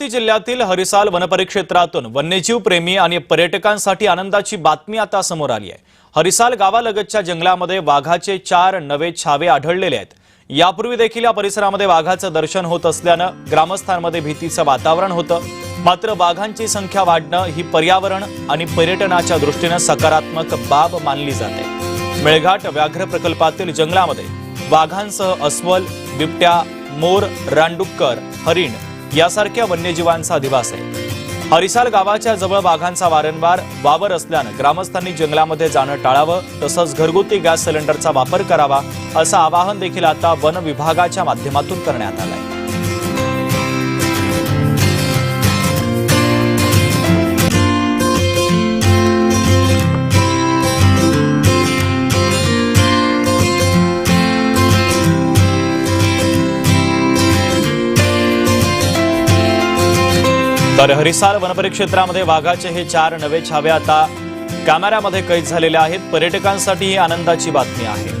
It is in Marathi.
अमरावती जिल्ह्यातील हरिसाल वनपरिक्षेत्रातून वन्यजीव प्रेमी आणि पर्यटकांसाठी आनंदाची बातमी आता समोर आली आहे। हरिसाल गावालगतच्या जंगलामध्ये वाघाचे 4 नवे छावे आढळलेले आहेत। यापूर्वी देखील या परिसरामध्ये वाघाचं दर्शन होत असल्यानं ग्रामस्थांमध्ये भीतीचं वातावरण होतं। मात्र वाघांची संख्या वाढणं ही पर्यावरण आणि पर्यटनाच्या दृष्टीने सकारात्मक बाब मानली जाते। मेळघाट व्याघ्र प्रकल्पातील जंगलामध्ये वाघांसह अस्वल, बिबट्या, मोर, रानडुक्कर, हरिण यासारख्या वन्यजीवांचा अधिवास आहे। हरिसाल गावाच्या जवळ वाघांचा वारंवार वावर असल्यानं ग्रामस्थांनी जंगलामध्ये जाणं टाळावं, तसंच घरगुती गॅस सिलेंडरचा वापर करावा असं आवाहन देखील आता वन विभागाच्या माध्यमातून करण्यात आलं आहे। तर हरिसाल वनपरिक्षेत्रामध्ये वाघाचे हे 4 नवे छावे आता कॅमेऱ्यामध्ये कैद झालेले आहेत। पर्यटकांसाठी ही आनंदाची बातमी आहे।